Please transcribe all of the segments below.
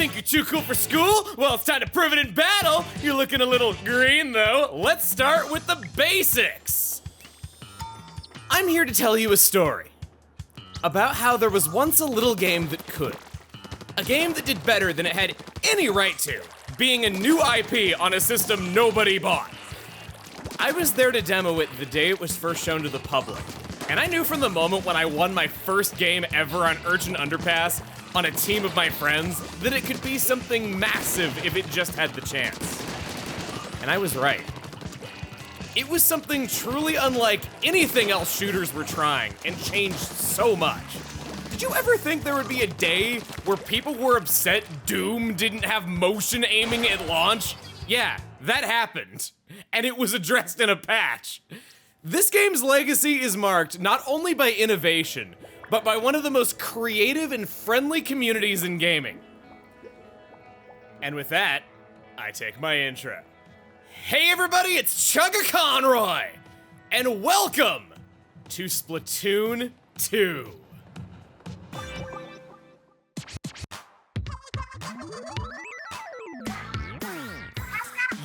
think you're too cool for school? Well, it's time to prove it in battle. You're looking a little green, though. Let's start with the basics. I'm here to tell you a story about how there was once a little game that could. A game that did better than it had any right to, being a new IP on a system nobody bought. I was there to demo it the day it was first shown to the public, and I knew from the moment when I won my first game ever on Urchin Underpass on a team of my friends that it could be something massive if it just had the chance. And I was right. It was something truly unlike anything else shooters were trying, and changed so much. Did you ever think there would be a day where people were upset Doom didn't have motion aiming at launch? Yeah, that happened. And it was addressed in a patch. This game's legacy is marked not only by innovation, but by one of the most creative and friendly communities in gaming. And with that, I take my intro. Hey everybody, it's Chugga Conroy, and welcome to Splatoon 2.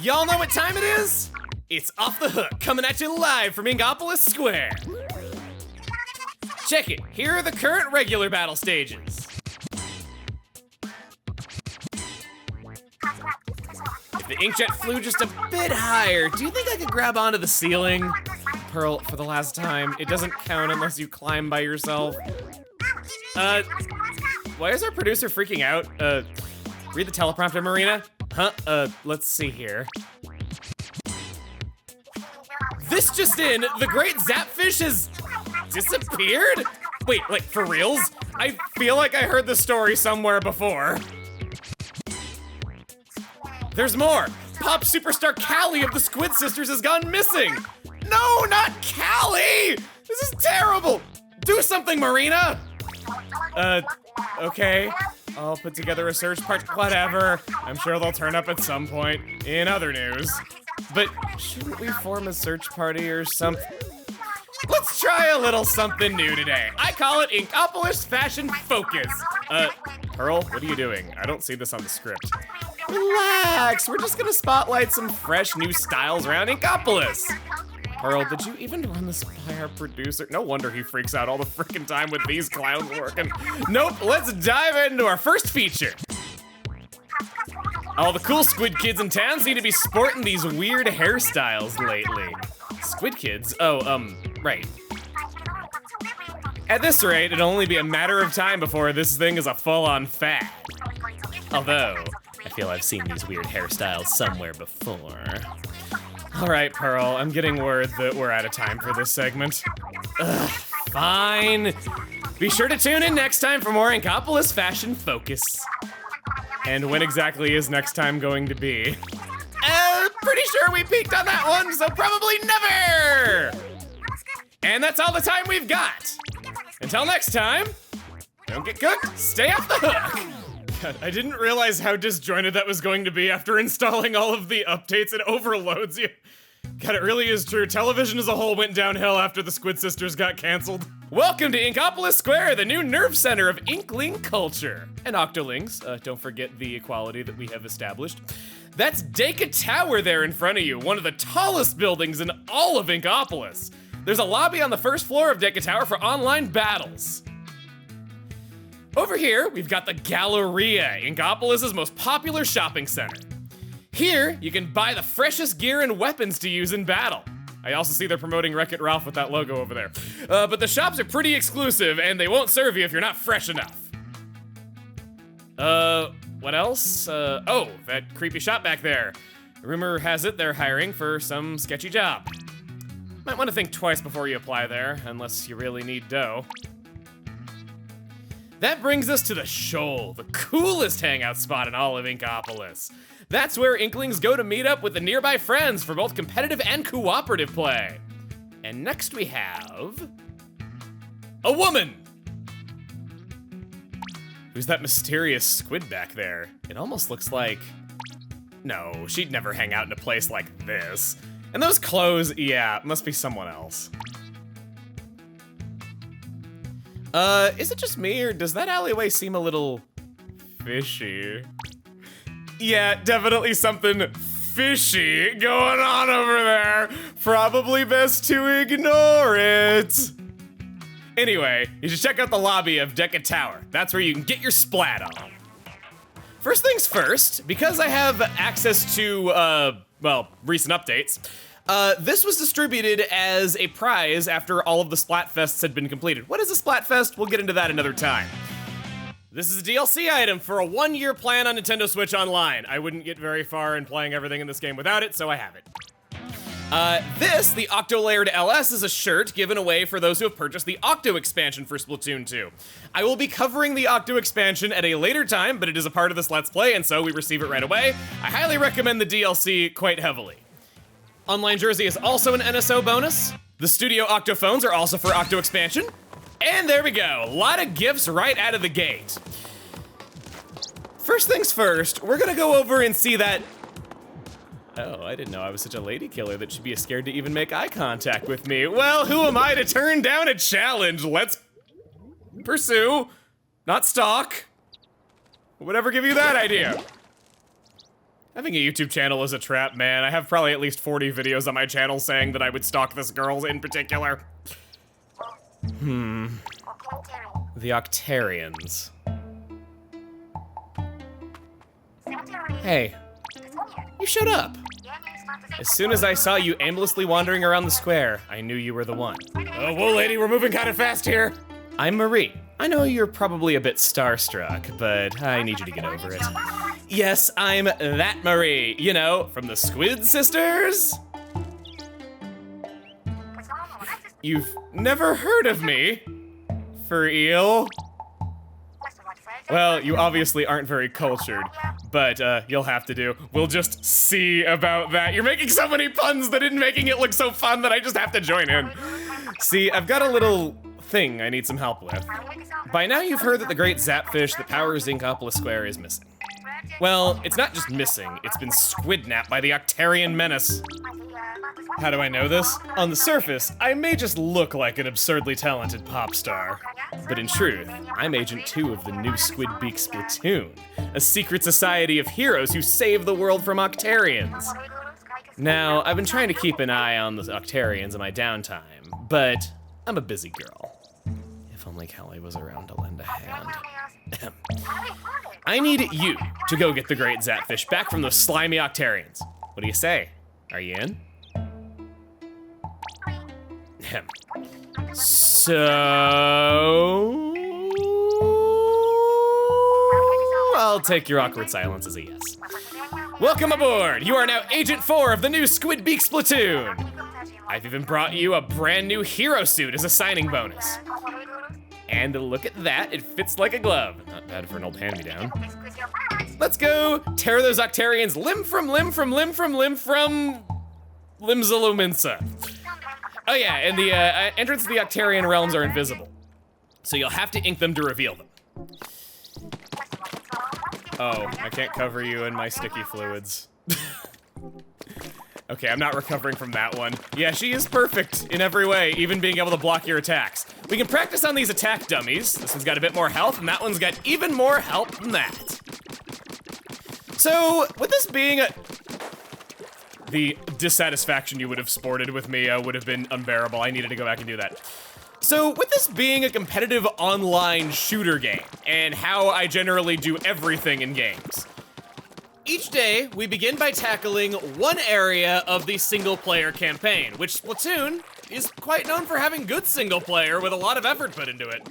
Y'all know what time it is? It's Off the Hook, coming at you live from Inkopolis Square. Check it, here are the current regular battle stages. If the inkjet flew just a bit higher, do you think I could grab onto the ceiling? Pearl, for the last time, it doesn't count unless you climb by yourself. Why is our producer freaking out? Read the teleprompter, Marina? Huh? Let's see here. This just in, the great Zapfish has disappeared? Wait, like, for reals? I feel like I heard the story somewhere before. There's more. Pop superstar Callie of the Squid Sisters has gone missing. No, not Callie! This is terrible. Do something, Marina. Okay. I'll put together a search party, whatever. I'm sure they'll turn up at some point. In other news. But shouldn't we form a search party or something? Let's try a little something new today. I call it Inkopolis Fashion Focus. Pearl, what are you doing? I don't see this on the script. Relax, we're just gonna spotlight some fresh new styles around Inkopolis. Pearl, did you even run this by our producer? No wonder he freaks out all the freaking time with these clowns working. Nope, let's dive into our first feature. All the cool squid kids in town seem to be sporting these weird hairstyles lately. Squid kids? Oh, right. At this rate, it'll only be a matter of time before this thing is a full-on fad. Although, I feel I've seen these weird hairstyles somewhere before. All right, Pearl, I'm getting word that we're out of time for this segment. Ugh, fine. Be sure to tune in next time for more Inkopolis Fashion Focus. And when exactly is next time going to be? Pretty sure we peaked on that one, so probably never! And that's all the time we've got. Until next time, don't get cooked, stay off the hook. God, I didn't realize how disjointed that was going to be after installing all of the updates. It overloads you. God, it really is true. Television as a whole went downhill after the Squid Sisters got canceled. Welcome to Inkopolis Square, the new nerve center of Inkling culture. And Octolings, don't forget the equality that we have established. That's Deka Tower there in front of you, one of the tallest buildings in all of Inkopolis. There's a lobby on the first floor of Deka Tower for online battles. Over here, we've got the Galleria, Inkopolis' most popular shopping center. Here, you can buy the freshest gear and weapons to use in battle. I also see they're promoting Wreck-It Ralph with that logo over there. But the shops are pretty exclusive, and they won't serve you if you're not fresh enough. What else? Oh, that creepy shop back there. Rumor has it they're hiring for some sketchy job. Might want to think twice before you apply there, unless you really need dough. That brings us to the Shoal, the coolest hangout spot in all of Inkopolis. That's where Inklings go to meet up with the nearby friends for both competitive and cooperative play. And next we have a woman. Who's that mysterious squid back there? It almost looks like, no, she'd never hang out in a place like this. And those clothes, yeah, must be someone else. Is it just me, or does that alleyway seem a little fishy? Yeah, definitely something fishy going on over there. Probably best to ignore it. Anyway, you should check out the lobby of Deca Tower. That's where you can get your splat on. First things first, because I have access to, well, recent updates, this was distributed as a prize after all of the Splatfests had been completed. What is a Splatfest? We'll get into that another time. This is a DLC item for a 1-year plan on Nintendo Switch Online. I wouldn't get very far in playing everything in this game without it, so I have it. The Octo Layered LS, is a shirt given away for those who have purchased the Octo expansion for Splatoon 2. I will be covering the Octo expansion at a later time, but it is a part of this Let's Play, and so we receive it right away. I highly recommend the DLC quite heavily. Online Jersey is also an NSO bonus. The Studio Octophones are also for Octo expansion. And there we go, a lot of gifts right out of the gate. First things first, we're gonna go over and see that... Oh, I didn't know I was such a lady killer that she'd be scared to even make eye contact with me. Well, who am I to turn down a challenge? Let's pursue, not stalk. Whatever give you that idea. Having a YouTube channel is a trap, man. I have probably at least 40 videos on my channel saying that I would stalk this girl in particular. The Octarians. Hey, you showed up. As soon as I saw you aimlessly wandering around the square, I knew you were the one. Oh, whoa, lady, we're moving kind of fast here. I'm Marie. I know you're probably a bit starstruck, but I need you to get over it. Yes, I'm that Marie, you know, from the Squid Sisters. You've never heard of me? For eel? Well, you obviously aren't very cultured, but you'll have to do. We'll just see about that. You're making so many puns that in making it look so fun that I just have to join in. See, I've got a little thing I need some help with. By now you've heard that the great zapfish that powers Inkopolis Square is missing. Well, it's not just missing, it's been squidnapped by the Octarian menace. How do I know this? On the surface, I may just look like an absurdly talented pop star. But in truth, I'm Agent 2 of the new Squid Beak Splatoon, a secret society of heroes who save the world from Octarians. Now, I've been trying to keep an eye on the Octarians in my downtime, but I'm a busy girl. If only Kelly was around to lend a hand. I need you to go get the great Zapfish back from those slimy Octarians. What do you say? Are you in? So... I'll take your awkward silence as a yes. Welcome aboard! You are now Agent 4 of the new Squid Beak Splatoon! I've even brought you a brand new hero suit as a signing bonus. And look at that, it fits like a glove. Not bad for an old hand-me-down. Let's go tear those Octarians limb from limb from limb from limb from... Limzaluminsa. Oh yeah, and the entrance to the Octarian realms are invisible. So you'll have to ink them to reveal them. Oh, I can't cover you in my sticky fluids. Okay, I'm not recovering from that one. Yeah, she is perfect in every way, even being able to block your attacks. We can practice on these attack dummies. This one's got a bit more health, and that one's got even more health than that. So, with this being a... The dissatisfaction you would have sported with me would have been unbearable. I needed to go back and do that. So, with this being a competitive online shooter game, and how I generally do everything in games, each day, we begin by tackling one area of the single-player campaign, which Splatoon is quite known for having good single-player with a lot of effort put into it.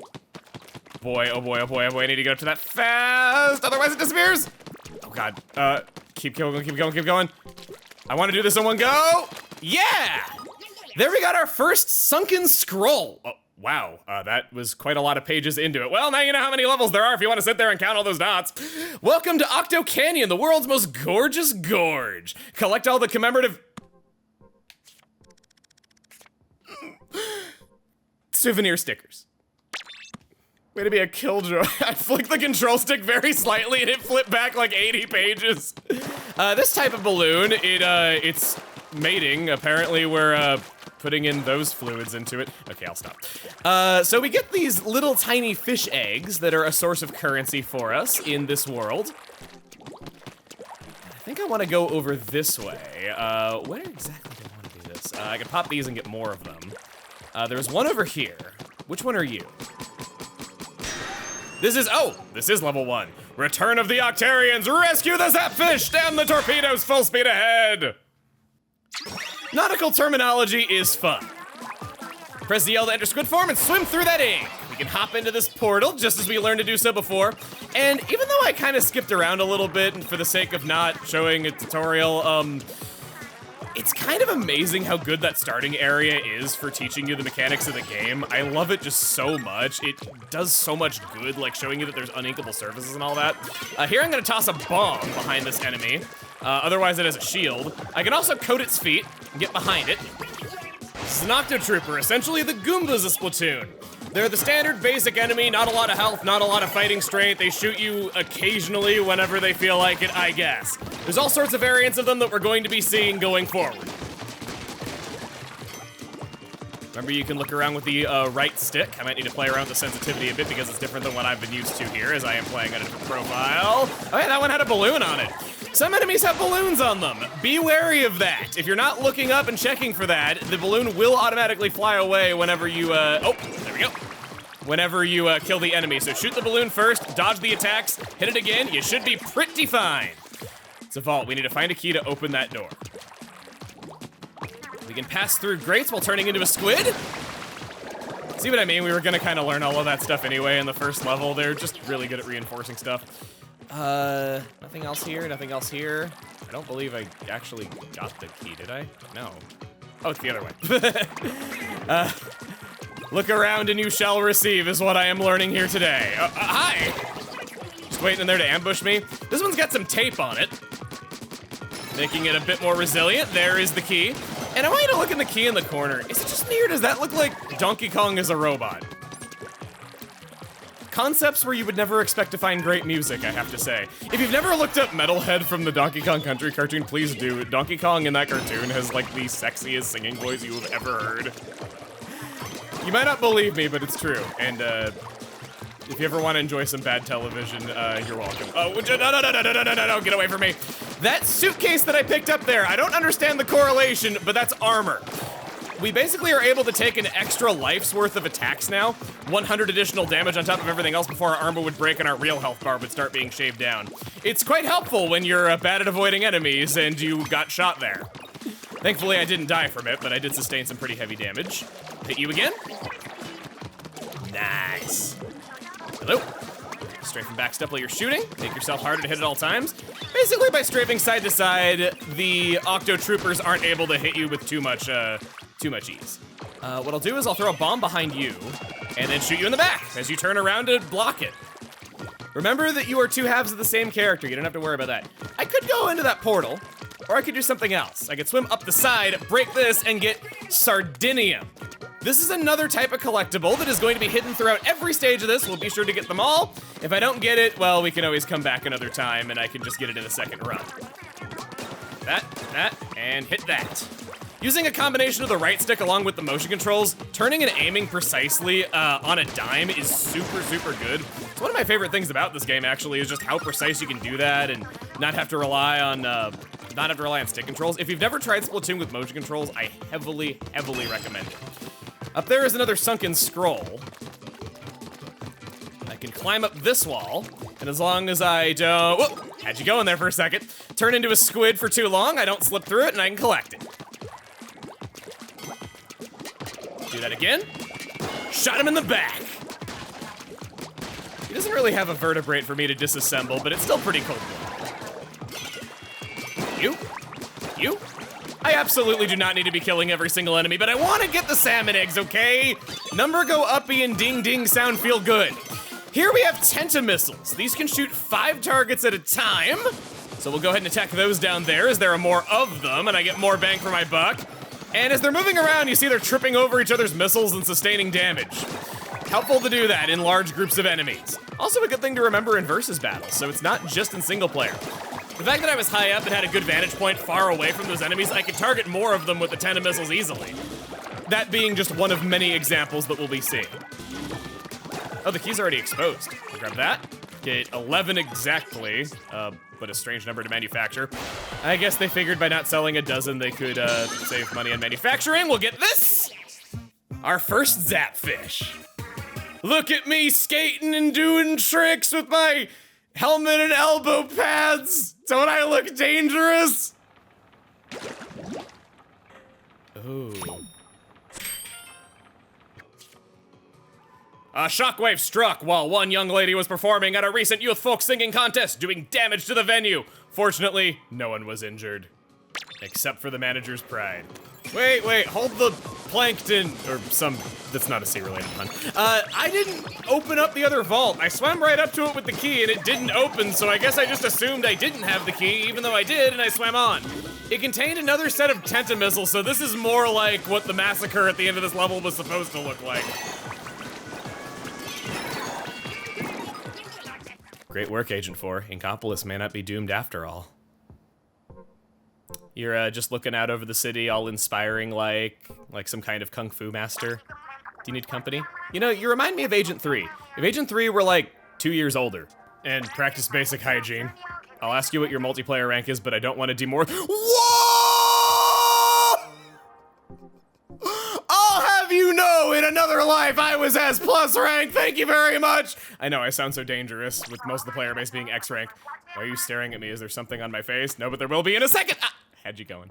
Boy, oh boy, oh boy, oh boy, I need to get up to that fast, otherwise it disappears! Oh god, keep going, keep going, keep going. I want to do this in one go! Yeah! There we got our first sunken scroll. Oh, wow, that was quite a lot of pages into it. Well, now you know how many levels there are if you want to sit there and count all those dots. Welcome to Octo Canyon, the world's most gorgeous gorge. Collect all the commemorative... souvenir stickers. Way to be a killjoy. I flicked the control stick very slightly and it flipped back like 80 pages. This type of balloon, it's mating. Apparently we're, putting in those fluids into it. Okay, I'll stop. So we get these little tiny fish eggs that are a source of currency for us in this world. think I want to go over this way. Where exactly do I want to do this? I can pop these and get more of them. There's one over here. Which one are you? This is level 1. Return of the Octarians, rescue the Zapfish, damn the torpedoes, full speed ahead! Nautical terminology is fun. Press the L to enter squid form and swim through that ink. We can hop into this portal just as we learned to do so before. And even though I kind of skipped around a little bit and for the sake of not showing a tutorial, it's kind of amazing how good that starting area is for teaching you the mechanics of the game. I love it just so much. It does so much good, like showing you that there's uninkable surfaces and all that. Here I'm gonna toss a bomb behind this enemy. Otherwise it has a shield. I can also coat its feet and get behind it. This is an Octo Trooper, essentially the Goombas of Splatoon. They're the standard basic enemy, not a lot of health, not a lot of fighting strength. They shoot you occasionally whenever they feel like it, I guess. There's all sorts of variants of them that we're going to be seeing going forward. Remember, you can look around with the right stick. I might need to play around with the sensitivity a bit because it's different than what I've been used to here as I am playing on a different profile. Oh yeah, that one had a balloon on it. Some enemies have balloons on them. Be wary of that. If you're not looking up and checking for that, the balloon will automatically fly away whenever you, oh, there we go. Whenever you kill the enemy. So shoot the balloon first, dodge the attacks, hit it again, you should be pretty fine. It's a vault, we need to find a key to open that door. We can pass through grates while turning into a squid. See what I mean? We were gonna kind of learn all of that stuff anyway in the first level. They're just really good at reinforcing stuff. Nothing else here, nothing else here. I don't believe I actually got the key, did I? No. Oh, it's the other way. Look around and you shall receive is what I am learning here today. Hi! Just waiting in there to ambush me. This one's got some tape on it, making it a bit more resilient. There is the key. And I want you to look in the key in the corner. Is it just me or does that look like Donkey Kong as a robot? Concepts where you would never expect to find great music, I have to say. If you've never looked up Metalhead from the Donkey Kong Country cartoon, please do. Donkey Kong in that cartoon has like the sexiest singing voice you have ever heard. You might not believe me, but it's true. And if you ever want to enjoy some bad television, you're welcome. Oh, no, get away from me. That suitcase that I picked up there, I don't understand the correlation, but that's armor. We basically are able to take an extra life's worth of attacks now, 100 additional damage on top of everything else before our armor would break and our real health bar would start being shaved down. It's quite helpful when you're bad at avoiding enemies and you got shot there. Thankfully, I didn't die from it, but I did sustain some pretty heavy damage. Hit you again? Nice. Hello. Strafe and backstep while you're shooting. Make yourself harder to hit at all times. Basically, by strafing side to side, the Octo Troopers aren't able to hit you with too much ease. What I'll do is I'll throw a bomb behind you and then shoot you in the back as you turn around to block it. Remember that you are two halves of the same character. You don't have to worry about that. I could go into that portal, or I could do something else. I could swim up the side, break this, and get Sardinium. This is another type of collectible that is going to be hidden throughout every stage of this. We'll be sure to get them all. If I don't get it, well, we can always come back another time and I can just get it in a second run. That, and hit that. Using a combination of the right stick along with the motion controls, turning and aiming precisely on a dime is super, super good. It's one of my favorite things about this game, actually, is just how precise you can do that and not have to rely on stick controls. If you've never tried Splatoon with motion controls, I heavily, heavily recommend it. Up there is another sunken scroll. I can climb up this wall, and as long as I don't, whoop, had you going there for a second, turn into a squid for too long, I don't slip through it, and I can collect it. Do that again. Shot him in the back. He doesn't really have a vertebrate for me to disassemble, but it's still pretty cool. You. I absolutely do not need to be killing every single enemy, but I want to get the salmon eggs, okay? Number go uppy and ding ding sound feel good. Here we have Tentamissiles. These can shoot 5 targets at a time. So we'll go ahead and attack those down there as there are more of them and I get more bang for my buck. And as they're moving around, you see they're tripping over each other's missiles and sustaining damage. Helpful to do that in large groups of enemies. Also a good thing to remember in versus battles, so it's not just in single player. The fact that I was high up and had a good vantage point far away from those enemies, I could target more of them with the Tentamissiles easily. That being just one of many examples that we'll be seeing. Oh, the key's already exposed. I'll grab that. get 11 exactly, but a strange number to manufacture. I guess they figured by not selling a dozen, they could save money on manufacturing. We'll get this! Our first Zapfish. Look at me skating and doing tricks with my helmet and elbow pads. Don't I look dangerous? Ooh. A shockwave struck while one young lady was performing at a recent youth folk singing contest, doing damage to the venue. Fortunately, no one was injured. Except for the manager's pride. Wait, hold the plankton, or that's not a sea-related pun. I didn't open up the other vault. I swam right up to it with the key and it didn't open, so I guess I just assumed I didn't have the key, even though I did, and I swam on. It contained another set of tentamissiles, so this is more like what the massacre at the end of this level was supposed to look like. Great work, Agent 4. Inkopolis may not be doomed after all. You're just looking out over the city, all inspiring like some kind of kung fu master. Do you need company? You know, you remind me of Agent 3. If Agent 3 were like 2 years older and practiced basic hygiene. I'll ask you what your multiplayer rank is, but I don't want to demoralize. Whoa! I'll have you know, in another life, I was S+ rank. Thank you very much. I know I sound so dangerous with most of the player base being X rank. Why are you staring at me? Is there something on my face? No, but there will be in a second. Ah, how'd you going?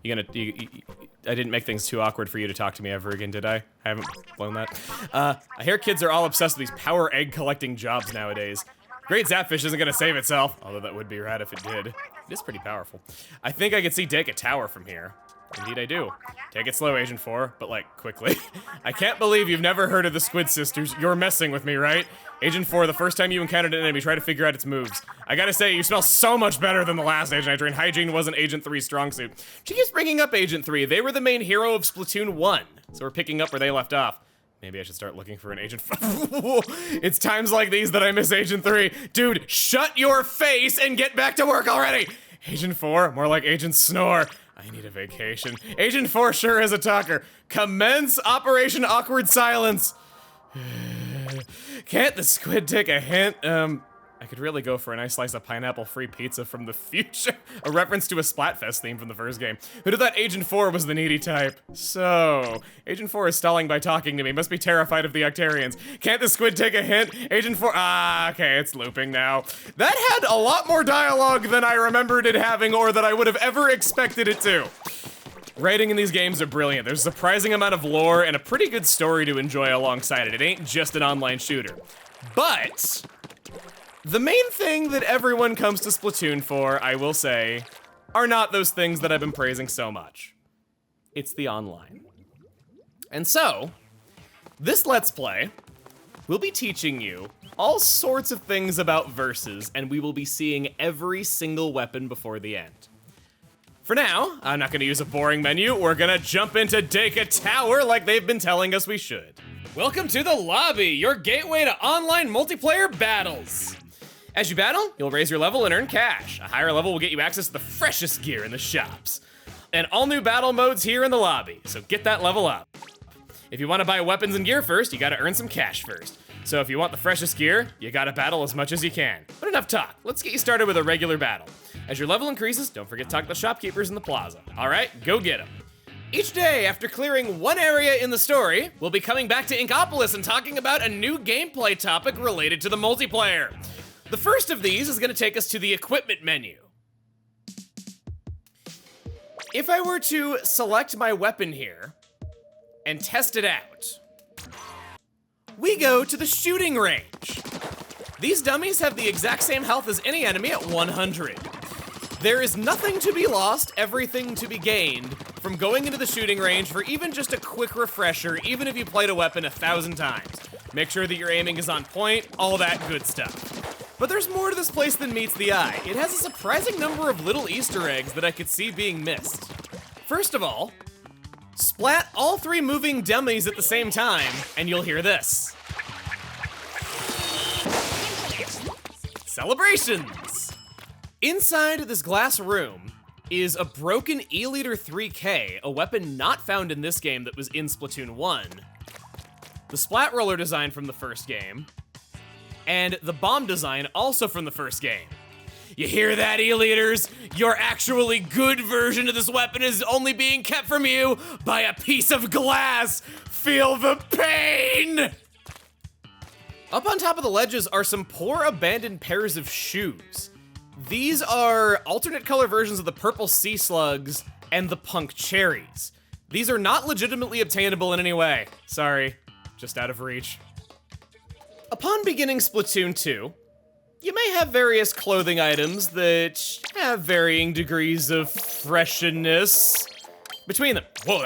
I didn't make things too awkward for you to talk to me ever again, did I? I haven't blown that. I hear kids are all obsessed with these power egg collecting jobs nowadays. Great Zapfish isn't gonna save itself, although that would be rad if it did. It is pretty powerful. I think I can see Dake Tower from here. Indeed I do. Take it slow, Agent 4, but like, quickly. I can't believe you've never heard of the Squid Sisters. You're messing with me, right? Agent 4, the first time you encountered an enemy, try to figure out its moves. I gotta say, you smell so much better than the last Agent I trained. Hygiene wasn't Agent 3's strong suit. She keeps bringing up Agent 3. They were the main hero of Splatoon 1, so we're picking up where they left off. Maybe I should start looking for an Agent 4. It's times like these that I miss Agent 3. Dude, shut your face and get back to work already! Agent 4, more like Agent Snore. I need a vacation. Agent 4 sure is a talker. Commence Operation Awkward Silence. Can't the squid take a hint? I could really go for a nice slice of pineapple-free pizza from the future. A reference to a Splatfest theme from the first game. Who'd have thought Agent 4 was the needy type? So, Agent 4 is stalling by talking to me. Must be terrified of the Octarians. Can't the squid take a hint? Agent 4, okay, it's looping now. That had a lot more dialogue than I remembered it having or that I would have ever expected it to. Writing in these games are brilliant. There's a surprising amount of lore and a pretty good story to enjoy alongside it. It ain't just an online shooter. But the main thing that everyone comes to Splatoon for, I will say, are not those things that I've been praising so much. It's the online. And so, this Let's Play will be teaching you all sorts of things about versus, and we will be seeing every single weapon before the end. For now, I'm not gonna use a boring menu. We're gonna jump into Dake Tower like they've been telling us we should. Welcome to the lobby, your gateway to online multiplayer battles. As you battle, you'll raise your level and earn cash. A higher level will get you access to the freshest gear in the shops. And all new battle modes here in the lobby, so get that level up. If you wanna buy weapons and gear first, you gotta earn some cash first. So if you want the freshest gear, you gotta battle as much as you can. But enough talk, let's get you started with a regular battle. As your level increases, don't forget to talk to the shopkeepers in the plaza. All right, go get them. Each day, after clearing one area in the story, we'll be coming back to Inkopolis and talking about a new gameplay topic related to the multiplayer. The first of these is gonna take us to the equipment menu. If I were to select my weapon here and test it out, we go to the shooting range. These dummies have the exact same health as any enemy at 100. There is nothing to be lost, everything to be gained from going into the shooting range for even just a quick refresher, even if you played a weapon 1,000 times. Make sure that your aiming is on point, all that good stuff. But there's more to this place than meets the eye. It has a surprising number of little Easter eggs that I could see being missed. First of all, splat all 3 moving dummies at the same time, and you'll hear this. Celebrations! Inside this glass room is a broken E-liter 3K, a weapon not found in this game that was in Splatoon 1. the splat roller design from the first game, and the bomb design also from the first game. You hear that, E-Leaders? Your actually good version of this weapon is only being kept from you by a piece of glass. Feel the pain! Up on top of the ledges are some poor abandoned pairs of shoes. These are alternate color versions of the purple sea slugs and the punk cherries. These are not legitimately obtainable in any way. Sorry, just out of reach. Upon beginning Splatoon 2, you may have various clothing items that have varying degrees of freshness between them. Whoa,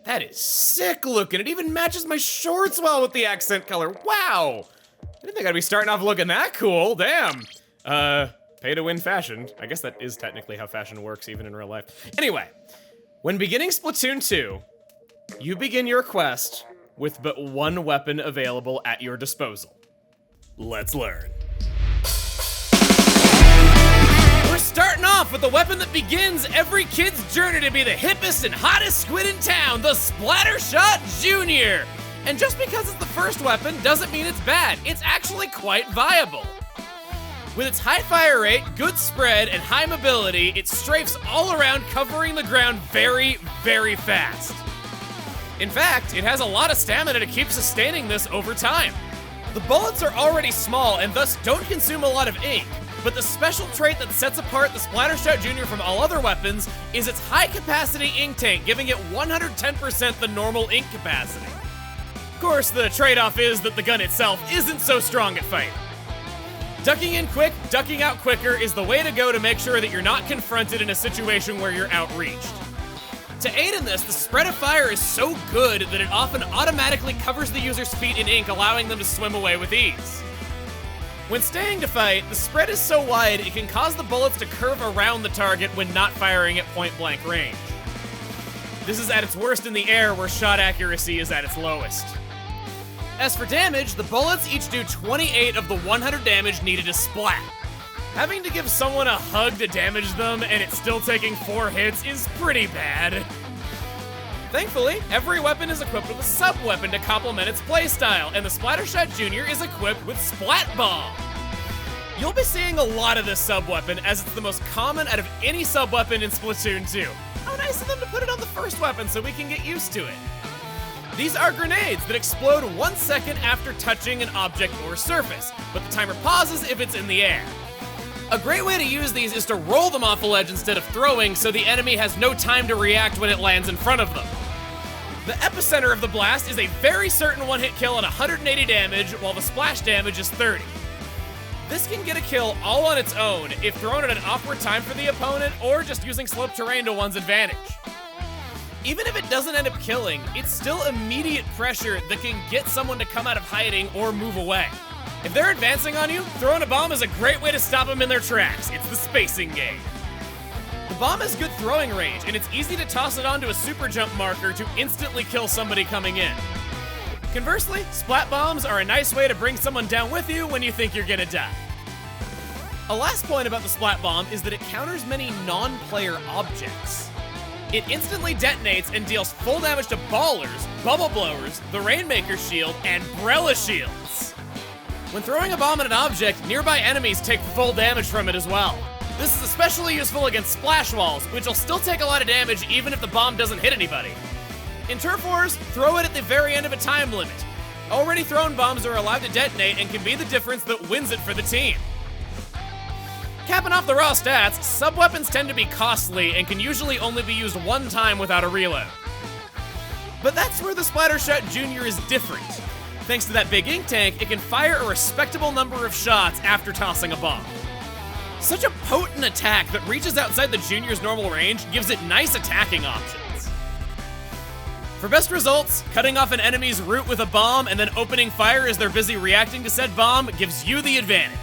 that is sick looking. It even matches my shorts well with the accent color. Wow. I didn't think I'd be starting off looking that cool. Damn. Pay to win fashion. I guess that is technically how fashion works even in real life. Anyway, when beginning Splatoon 2, you begin your quest with but one weapon available at your disposal. Let's learn. We're starting off with the weapon that begins every kid's journey to be the hippest and hottest squid in town, the Splattershot Jr. And just because it's the first weapon doesn't mean it's bad. It's actually quite viable. With its high fire rate, good spread, and high mobility, it strafes all around, covering the ground very, very fast. In fact, it has a lot of stamina to keep sustaining this over time. The bullets are already small and thus don't consume a lot of ink, but the special trait that sets apart the Splattershot Jr from all other weapons is its high-capacity ink tank, giving it 110% the normal ink capacity. Of course, the trade-off is that the gun itself isn't so strong at fighting. Ducking in quick, ducking out quicker is the way to go to make sure that you're not confronted in a situation where you're outreached. To aid in this, the spread of fire is so good that it often automatically covers the user's feet in ink, allowing them to swim away with ease. When staying to fight, the spread is so wide it can cause the bullets to curve around the target when not firing at point-blank range. This is at its worst in the air, where shot accuracy is at its lowest. As for damage, the bullets each do 28 of the 100 damage needed to splat. Having to give someone a hug to damage them and it's still taking 4 hits is pretty bad. Thankfully, every weapon is equipped with a sub-weapon to complement its playstyle, and the Splattershot Jr is equipped with Splat Bomb. You'll be seeing a lot of this sub-weapon, as it's the most common out of any sub-weapon in Splatoon 2. How nice of them to put it on the first weapon so we can get used to it. These are grenades that explode 1 second after touching an object or surface, but the timer pauses if it's in the air. A great way to use these is to roll them off a ledge instead of throwing, so the enemy has no time to react when it lands in front of them. The epicenter of the blast is a very certain one-hit kill at 180 damage, while the splash damage is 30. This can get a kill all on its own if thrown at an awkward time for the opponent, or just using slope terrain to one's advantage. Even if it doesn't end up killing, it's still immediate pressure that can get someone to come out of hiding or move away. If they're advancing on you, throwing a bomb is a great way to stop them in their tracks. It's the spacing game. The bomb has good throwing range, and it's easy to toss it onto a super jump marker to instantly kill somebody coming in. Conversely, splat bombs are a nice way to bring someone down with you when you think you're gonna die. A last point about the splat bomb is that it counters many non-player objects. It instantly detonates and deals full damage to ballers, bubble blowers, the Rainmaker shield, and Brella shields. When throwing a bomb at an object, nearby enemies take full damage from it as well. This is especially useful against splash walls, which will still take a lot of damage even if the bomb doesn't hit anybody. In Turf Wars, throw it at the very end of a time limit. Already thrown bombs are allowed to detonate and can be the difference that wins it for the team. Capping off the raw stats, sub-weapons tend to be costly and can usually only be used one time without a reload. But that's where the Splattershot Jr is different. Thanks to that big ink tank, it can fire a respectable number of shots after tossing a bomb. Such a potent attack that reaches outside the Junior's normal range gives it nice attacking options. For best results, cutting off an enemy's route with a bomb and then opening fire as they're busy reacting to said bomb gives you the advantage.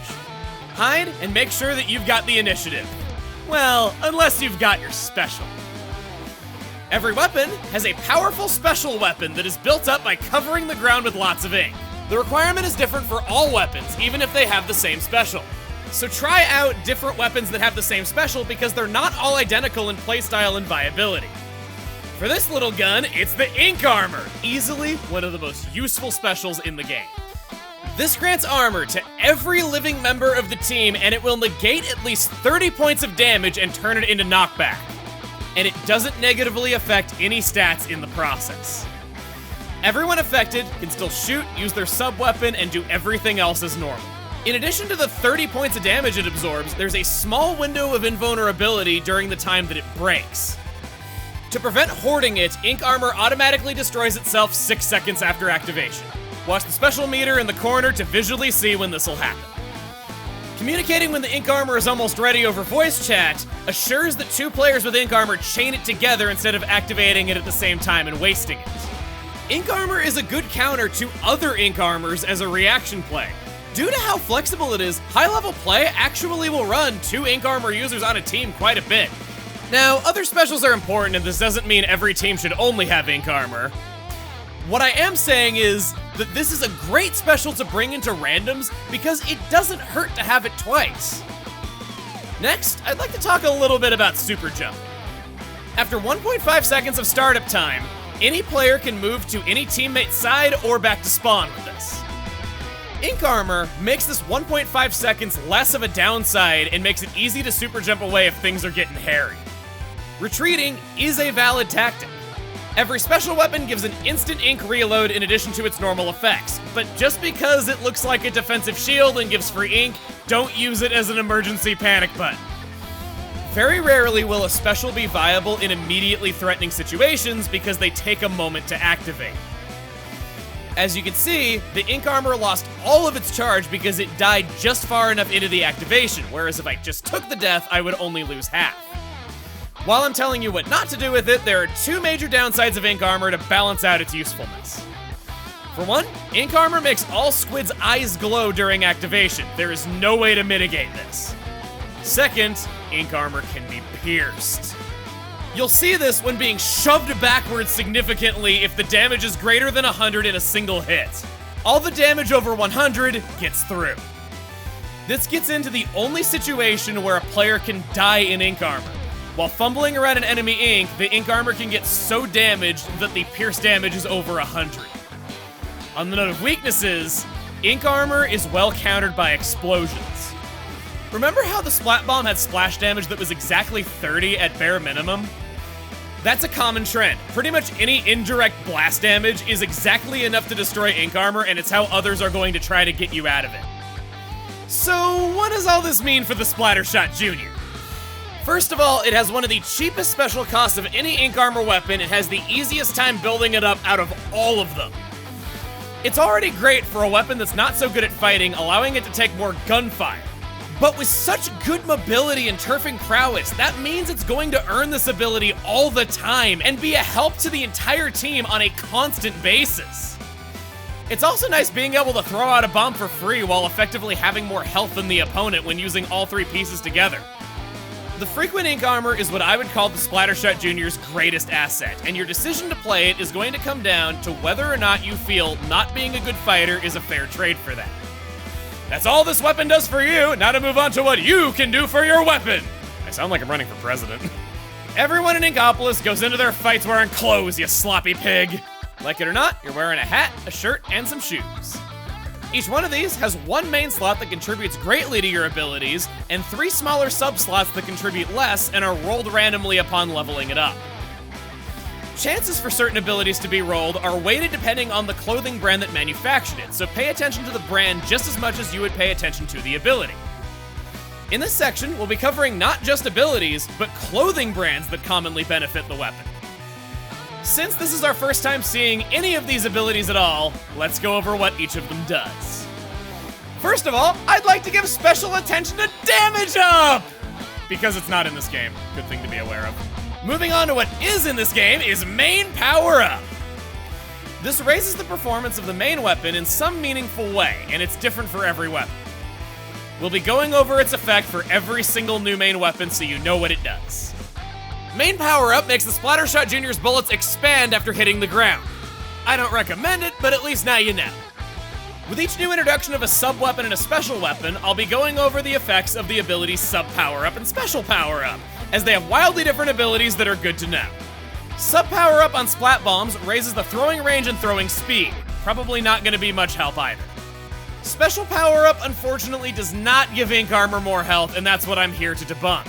Hide and make sure that you've got the initiative. Well, unless you've got your special. Every weapon has a powerful special weapon that is built up by covering the ground with lots of ink. The requirement is different for all weapons, even if they have the same special. So try out different weapons that have the same special because they're not all identical in playstyle and viability. For this little gun, it's the Ink Armor, easily one of the most useful specials in the game. This grants armor to every living member of the team, and it will negate at least 30 points of damage and turn it into knockback. And it doesn't negatively affect any stats in the process. Everyone affected can still shoot, use their sub-weapon, and do everything else as normal. In addition to the 30 points of damage it absorbs, there's a small window of invulnerability during the time that it breaks. To prevent hoarding it, Ink Armor automatically destroys itself 6 seconds after activation. Watch the special meter in the corner to visually see when this will happen. Communicating when the Ink Armor is almost ready over voice chat assures that 2 players with Ink Armor chain it together instead of activating it at the same time and wasting it. Ink Armor is a good counter to other Ink Armors as a reaction play. Due to how flexible it is, high-level play actually will run 2 Ink Armor users on a team quite a bit. Now, other specials are important, and this doesn't mean every team should only have Ink Armor. What I am saying is that this is a great special to bring into randoms because it doesn't hurt to have it twice. Next, I'd like to talk a little bit about Super Jump. After 1.5 seconds of startup time, any player can move to any teammate's side or back to spawn with this. Ink Armor makes this 1.5 seconds less of a downside and makes it easy to super jump away if things are getting hairy. Retreating is a valid tactic. Every special weapon gives an instant ink reload in addition to its normal effects, but just because it looks like a defensive shield and gives free ink, don't use it as an emergency panic button. Very rarely will a special be viable in immediately threatening situations because they take a moment to activate. As you can see, the Ink Armor lost all of its charge because it died just far enough into the activation, whereas if I just took the death, I would only lose half. While I'm telling you what not to do with it, there are 2 major downsides of Ink Armor to balance out its usefulness. For one, Ink Armor makes all squids' eyes glow during activation. There is no way to mitigate this. Second, Ink Armor can be pierced. You'll see this when being shoved backwards significantly if the damage is greater than 100 in a single hit. All the damage over 100 gets through. This gets into the only situation where a player can die in Ink Armor. While fumbling around an enemy ink, the Ink Armor can get so damaged that the pierce damage is over 100. On the note of weaknesses, Ink Armor is well countered by explosions. Remember how the Splat Bomb had splash damage that was exactly 30 at bare minimum? That's a common trend. Pretty much any indirect blast damage is exactly enough to destroy Ink Armor, and it's how others are going to try to get you out of it. So what does all this mean for the Splattershot Jr? First of all, it has one of the cheapest special costs of any Ink Armor weapon. It has the easiest time building it up out of all of them. It's already great for a weapon that's not so good at fighting, allowing it to take more gunfire. But with such good mobility and turfing prowess, that means it's going to earn this ability all the time and be a help to the entire team on a constant basis. It's also nice being able to throw out a bomb for free while effectively having more health than the opponent when using all 3 pieces together. The frequent Ink Armor is what I would call the Splattershot Jr.'s greatest asset, and your decision to play it is going to come down to whether or not you feel not being a good fighter is a fair trade for that. That's all this weapon does for you. Now to move on to what you can do for your weapon. I sound like I'm running for president. Everyone in Inkopolis goes into their fights wearing clothes, you sloppy pig. Like it or not, you're wearing a hat, a shirt, and some shoes. Each one of these has 1 main slot that contributes greatly to your abilities, and 3 smaller sub-slots that contribute less and are rolled randomly upon leveling it up. Chances for certain abilities to be rolled are weighted depending on the clothing brand that manufactured it, so pay attention to the brand just as much as you would pay attention to the ability. In this section, we'll be covering not just abilities, but clothing brands that commonly benefit the weapon. Since this is our first time seeing any of these abilities at all, let's go over what each of them does. First of all, I'd like to give special attention to damage up! Because it's not in this game. Good thing to be aware of. Moving on to what is in this game is main power up. This raises the performance of the main weapon in some meaningful way, and it's different for every weapon. We'll be going over its effect for every single new main weapon so you know what it does. Main power-up makes the Splattershot Jr.'s bullets expand after hitting the ground. I don't recommend it, but at least now you know. With each new introduction of a sub-weapon and a special weapon, I'll be going over the effects of the abilities sub-power-up and special power-up, as they have wildly different abilities that are good to know. Sub power-up on Splat Bombs raises the throwing range and throwing speed. Probably not gonna be much help either. Special power-up, unfortunately, does not give Ink Armor more health, and that's what I'm here to debunk.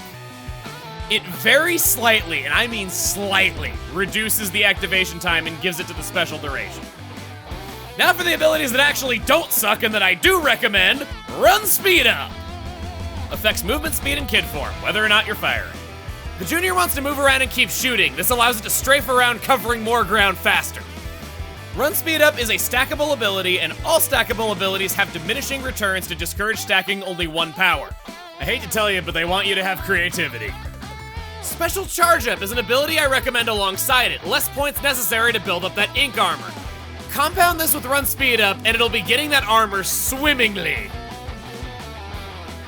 It very slightly, and I mean slightly, reduces the activation time and gives it to the special duration. Now for the abilities that actually don't suck and that I do recommend, Run Speed Up! Affects movement speed and kid form, whether or not you're firing. The Junior wants to move around and keep shooting. This allows it to strafe around, covering more ground faster. Run Speed Up is a stackable ability, and all stackable abilities have diminishing returns to discourage stacking only one power. I hate to tell you, but they want you to have creativity. Special Charge Up is an ability I recommend alongside it. Less points necessary to build up that Ink Armor. Compound this with Run Speed Up, and it'll be getting that armor swimmingly.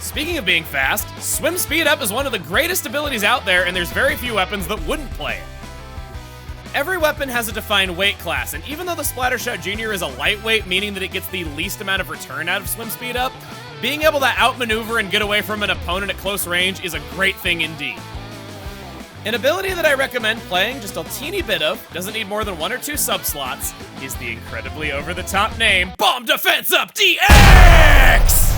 Speaking of being fast, Swim Speed Up is one of the greatest abilities out there, and there's very few weapons that wouldn't play it. Every weapon has a defined weight class, and even though the Splattershot Jr is a lightweight, meaning that it gets the least amount of return out of Swim Speed Up, being able to outmaneuver and get away from an opponent at close range is a great thing indeed. An ability that I recommend playing just a teeny bit of, doesn't need more than 1 or 2 sub-slots, is the incredibly over-the-top name, Bomb Defense Up DX!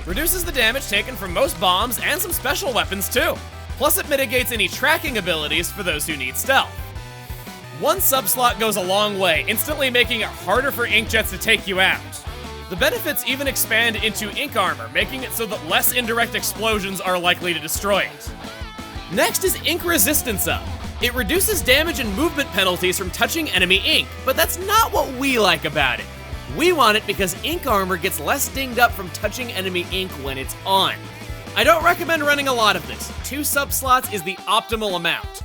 Reduces the damage taken from most bombs and some special weapons too. Plus it mitigates any tracking abilities for those who need stealth. 1 sub-slot goes a long way, instantly making it harder for inkjets to take you out. The benefits even expand into Ink Armor, making it so that less indirect explosions are likely to destroy it. Next is Ink Resistance Up. It reduces damage and movement penalties from touching enemy ink, but that's not what we like about it. We want it because Ink Armor gets less dinged up from touching enemy ink when it's on. I don't recommend running a lot of this. 2 sub-slots is the optimal amount.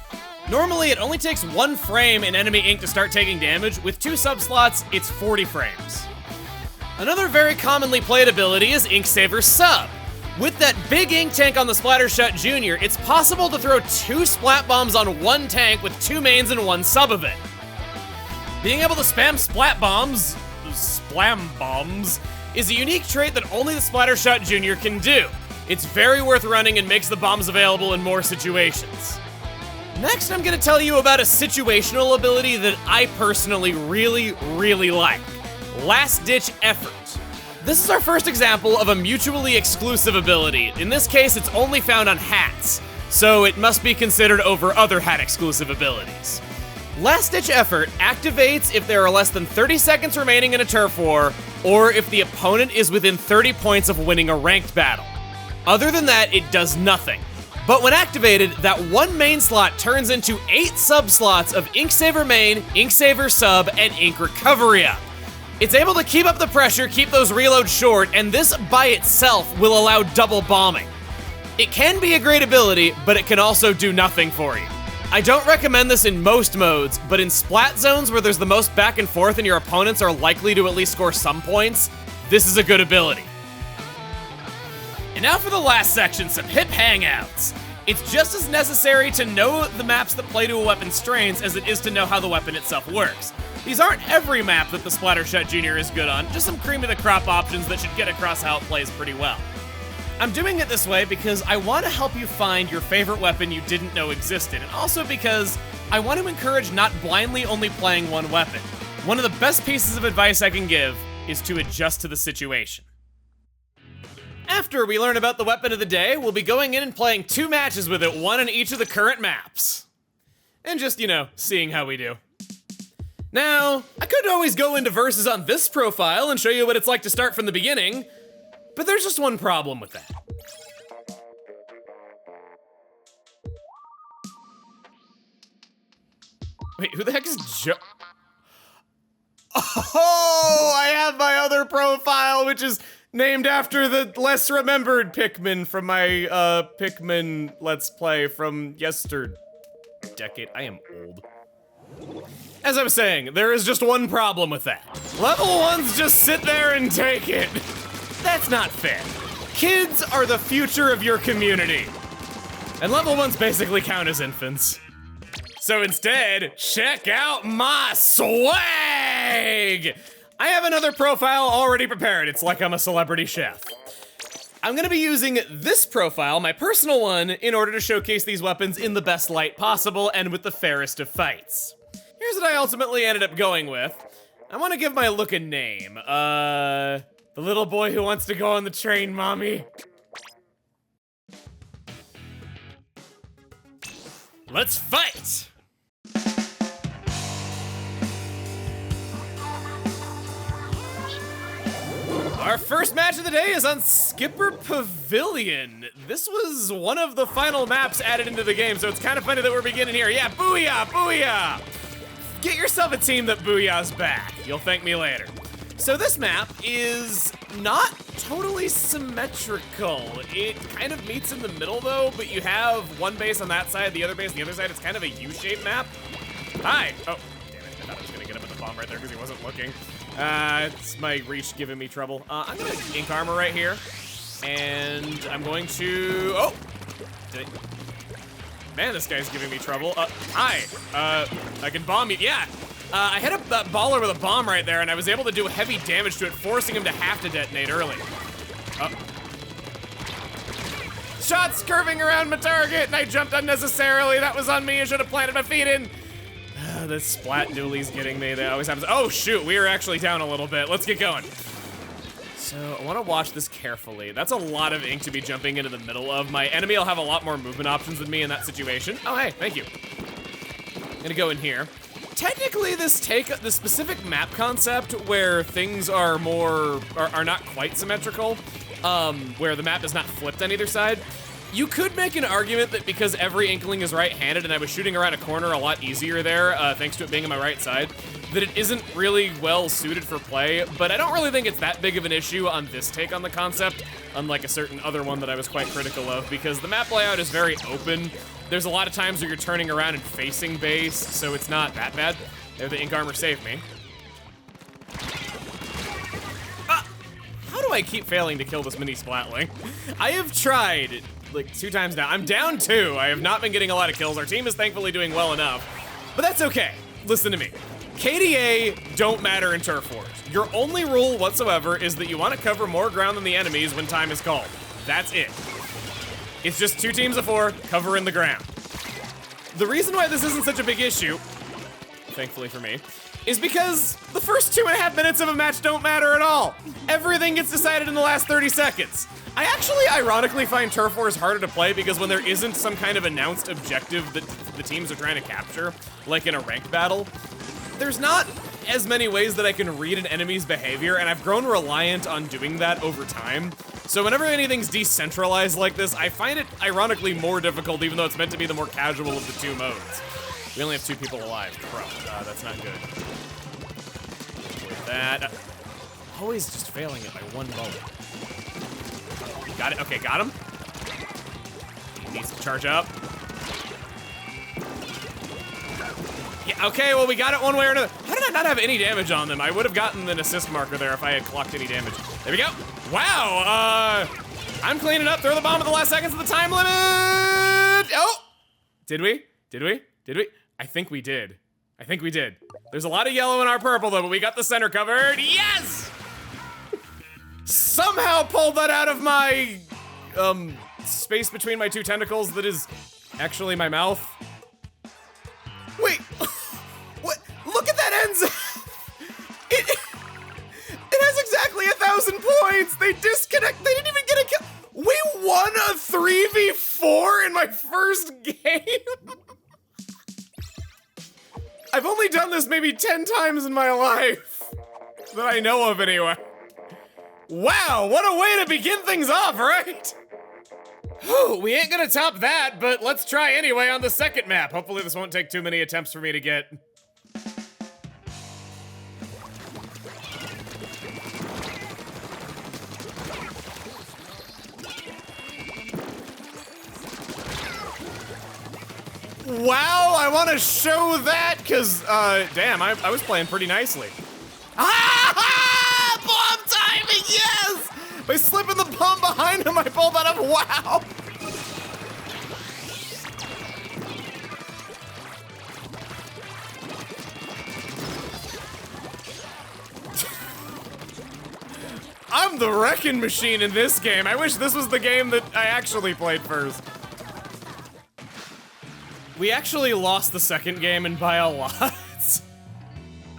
Normally, it only takes 1 frame in enemy ink to start taking damage. With 2 sub-slots, it's 40 frames. Another very commonly played ability is Ink Saver Sub. With that big ink tank on the Splattershot Jr, it's possible to throw 2 Splat Bombs on 1 tank with 2 mains and 1 sub of it. Being able to spam Splat Bombs, Splam Bombs, is a unique trait that only the Splattershot Jr can do. It's very worth running and makes the bombs available in more situations. Next, I'm gonna tell you about a situational ability that I personally really like. Last Ditch Effort. This is our first example of a mutually exclusive ability. In this case, it's only found on hats, so it must be considered over other hat-exclusive abilities. Last Ditch Effort activates if there are less than 30 seconds remaining in a turf war, or if the opponent is within 30 points of winning a ranked battle. Other than that, it does nothing. But when activated, that 1 main slot turns into 8 sub-slots of Ink Saver Main, Ink Saver Sub, and Ink Recovery Up. It's able to keep up the pressure, keep those reloads short, and this by itself will allow double bombing. It can be a great ability, but it can also do nothing for you. I don't recommend this in most modes, but in splat zones where there's the most back and forth and your opponents are likely to at least score some points, this is a good ability. And now for the last section, some hip hangouts. It's just as necessary to know the maps that play to a weapon's strengths as it is to know how the weapon itself works. These aren't every map that the Splattershot Jr is good on, just some cream of the crop options that should get across how it plays pretty well. I'm doing it this way because I want to help you find your favorite weapon you didn't know existed, and also because I want to encourage not blindly only playing one weapon. One of the best pieces of advice I can give is to adjust to the situation. After we learn about the weapon of the day, we'll be going in and playing 2 matches with it, 1 on each of the current maps. And just, seeing how we do. Now, I could always go into verses on this profile and show you what it's like to start from the beginning, but there's just one problem with that. Wait, who the heck is Joe? Oh, I have my other profile, which is named after the less remembered Pikmin from my Pikmin Let's Play from decade. I am old. As I was saying, there is just one problem with that. Level 1s just sit there and take it. That's not fair. Kids are the future of your community. And level 1s basically count as infants. So instead, check out my swag! I have another profile already prepared. It's like I'm a celebrity chef. I'm gonna be using this profile, my personal one, in order to showcase these weapons in the best light possible and with the fairest of fights. Here's what I ultimately ended up going with. I wanna give my look a name. The little boy who wants to go on the train, mommy. Let's fight! Our first match of the day is on Skipper Pavilion. This was one of the final maps added into the game, so it's kind of funny that we're beginning here. Yeah, booyah, booyah! Get yourself a team that booyah's back. You'll thank me later. So this map is not totally symmetrical. It kind of meets in the middle though, but you have one base on that side, the other base on the other side. It's kind of a U-shaped map. Hi. Oh, damn it. I thought I was gonna get him with the bomb right there because he wasn't looking. It's my reach giving me trouble. I'm gonna ink armor right here. And I'm going to, oh! Man, this guy's giving me trouble. Hi. I can bomb you, yeah. I hit up that baller with a bomb right there, and I was able to do heavy damage to it, forcing him to have to detonate early. Shots curving around my target, and I jumped unnecessarily. That was on me. I should have planted my feet in. This splat dualie's getting me. That always happens. Oh, shoot. We are actually down a little bit. Let's get going. So I want to watch this carefully. That's a lot of ink to be jumping into the middle of. My enemy will have a lot more movement options than me in that situation. Oh, hey, thank you. I'm gonna go in here. Technically, the specific map concept where things are not quite symmetrical, where the map is not flipped on either side, you could make an argument that because every Inkling is right-handed and I was shooting around a corner a lot easier there, thanks to it being on my right side, that it isn't really well suited for play, but I don't really think it's that big of an issue on this take on the concept, unlike a certain other one that I was quite critical of, because the map layout is very open. There's a lot of times where you're turning around and facing base, so it's not that bad. There, the ink armor saved me. How do I keep failing to kill this mini splatling? I have tried like 2 times now. I'm down 2. I have not been getting a lot of kills. Our team is thankfully doing well enough, but that's okay. Listen to me. KDA don't matter in turf wars. Your only rule whatsoever is that you want to cover more ground than the enemies when time is called. That's it. It's just 2 teams of 4 covering the ground. The reason why this isn't such a big issue, thankfully for me, is because the first 2.5 minutes of a match don't matter at all. Everything gets decided in the last 30 seconds. I actually ironically find turf wars harder to play because when there isn't some kind of announced objective that the teams are trying to capture, like in a ranked battle, there's not as many ways that I can read an enemy's behavior, and I've grown reliant on doing that over time. So whenever anything's decentralized like this, I find it ironically more difficult, even though it's meant to be the more casual of the 2 modes. We only have 2 people alive. That's not good. With that, always just failing it by 1 bullet. Got it. Okay, got him. He needs to charge up. Yeah, okay, well, we got it one way or another. How did I not have any damage on them? I would have gotten an assist marker there if I had clocked any damage. There we go. Wow, I'm cleaning up. Throw the bomb at the last seconds of the time limit. Oh, did we? Did we? Did we? I think we did. I think we did. There's a lot of yellow in our purple though, but we got the center covered. Yes! Somehow pulled that out of my, space between my 2 tentacles that is actually my mouth. Wait, what? Look at that end zone. It has exactly 1,000 points. They disconnect. They didn't even get a kill. We won a 3v4 in my first game. I've only done this maybe 10 times in my life that I know of anyway. Wow, what a way to begin things off, right? Whew, we ain't gonna top that, but let's try anyway on the second map. Hopefully this won't take too many attempts for me to get. Wow, I want to show that, because, damn, I was playing pretty nicely. Ah! Bomb timing, yes! By slipping the bomb behind him, I pulled that up, wow! I'm the wrecking machine in this game. I wish this was the game that I actually played first. We actually lost the second game and by a lot.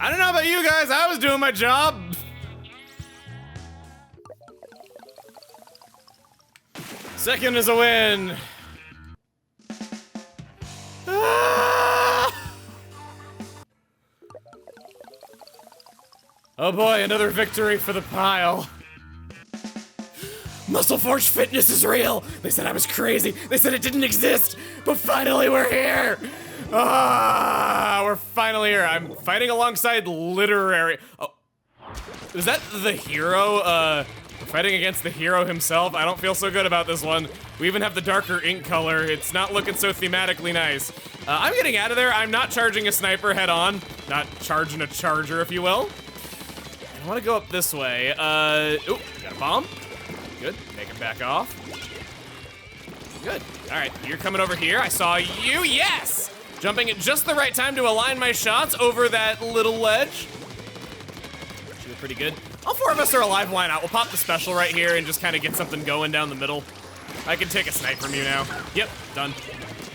I don't know about you guys, I was doing my job. Second is a win. Ah! Oh boy, another victory for the pile. Muscle Forge Fitness is real. They said I was crazy. They said it didn't exist, but finally we're here. Ah, we're finally here. I'm fighting alongside literary. Oh, is that the hero? Fighting against the hero himself. I don't feel so good about this one. We even have the darker ink color. It's not looking so thematically nice. I'm getting out of there. I'm not charging a sniper head on. Not charging a charger, if you will. I want to go up this way. Ooh, got a bomb. Good, make him back off. Good, all right, you're coming over here. I saw you, yes! Jumping at just the right time to align my shots over that little ledge. Actually, pretty good. All four of us are alive, why not? We'll pop the special right here and just kind of get something going down the middle. I can take a snipe from you now. Yep, done.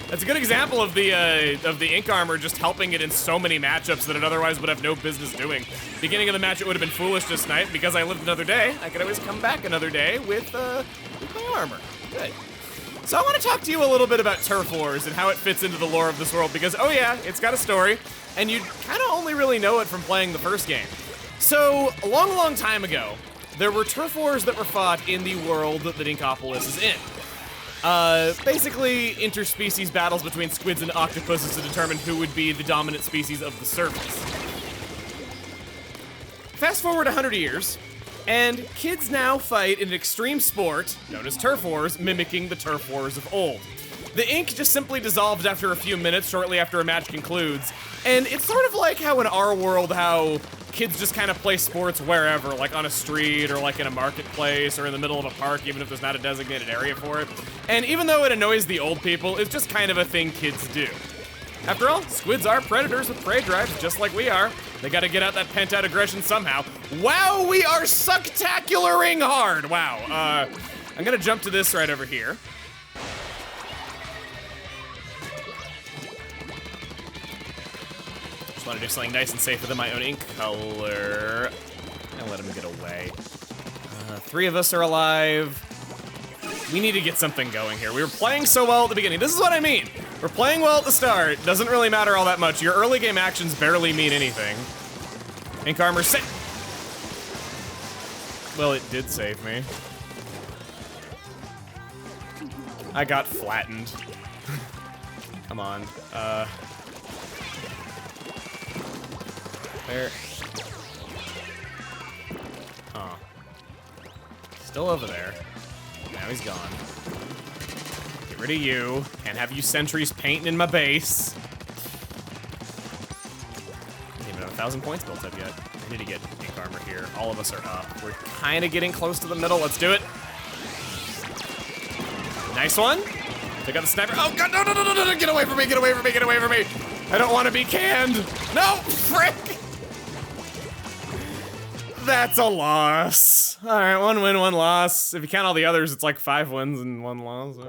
That's a good example of the ink armor just helping it in so many matchups that it otherwise would have no business doing. Beginning of the match, it would have been foolish to snipe because I lived another day. I could always come back another day with my armor. Good. So I want to talk to you a little bit about Turf Wars and how it fits into the lore of this world because, oh yeah, it's got a story, and you kind of only really know it from playing the first game. So, a long, long time ago, there were turf wars that were fought in the world that Inkopolis is in. Basically, interspecies battles between squids and octopuses to determine who would be the dominant species of the surface. Fast forward 100 years, and kids now fight in an extreme sport known as turf wars, mimicking the turf wars of old. The ink just simply dissolves after a few minutes, shortly after a match concludes, and it's sort of like how in our world, how kids just kind of play sports wherever, like on a street or like in a marketplace or in the middle of a park, even if there's not a designated area for it. And even though it annoys the old people, it's just kind of a thing kids do. After all, squids are predators with prey drives, just like we are. They gotta get out that pent-out aggression somehow. Wow, we are sucktacular-ing hard. Wow, I'm gonna jump to this right over here. Want to do something nice and safer than my own ink color. And let him get away. Three of us are alive. We need to get something going here. We were playing so well at the beginning. This is what I mean. We're playing well at the start. Doesn't really matter all that much. Your early game actions barely mean anything. Ink armor set. Well, it did save me. I got flattened. Come on. There. Huh. Still over there. Now he's gone. Get rid of you. Can't have you sentries painting in my base. Don't even have 1,000 points built up yet. I need to get ink armor here. All of us are up. We're kind of getting close to the middle. Let's do it. Nice one. Took out the sniper. Oh god, no, no, no, no, no, get away from me, get away from me, get away from me. I don't want to be canned. No, frick. That's a loss. All right, 1 win, 1 loss. If you count all the others, it's like 5 wins and 1 loss. All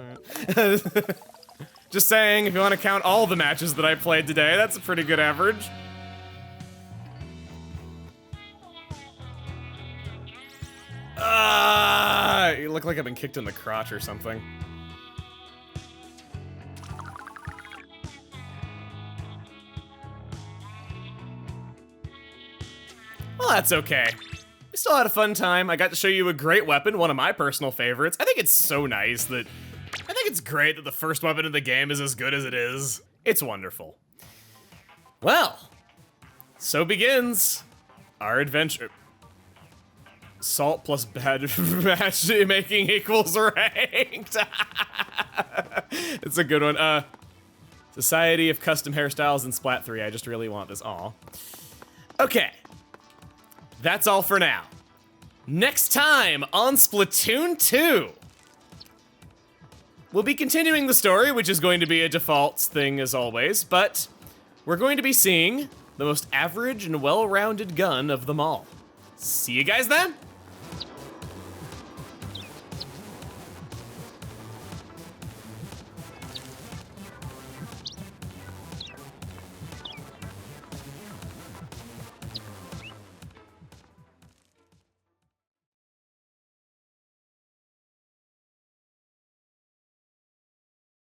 right. Just saying, if you want to count all the matches that I played today, that's a pretty good average. You look like I've been kicked in the crotch or something. Well, that's okay. We still had a fun time. I got to show you a great weapon, one of my personal favorites. I think it's so nice that... I think it's great that the first weapon in the game is as good as it is. It's wonderful. Well, so begins our adventure. Salt plus bad matchmaking equals ranked. It's a good one. Society of Custom Hairstyles in Splat 3. I just really want this. Aw. Okay. That's all for now. Next time on Splatoon 2, we'll be continuing the story, which is going to be a default thing as always, but we're going to be seeing the most average and well-rounded gun of them all. See you guys then!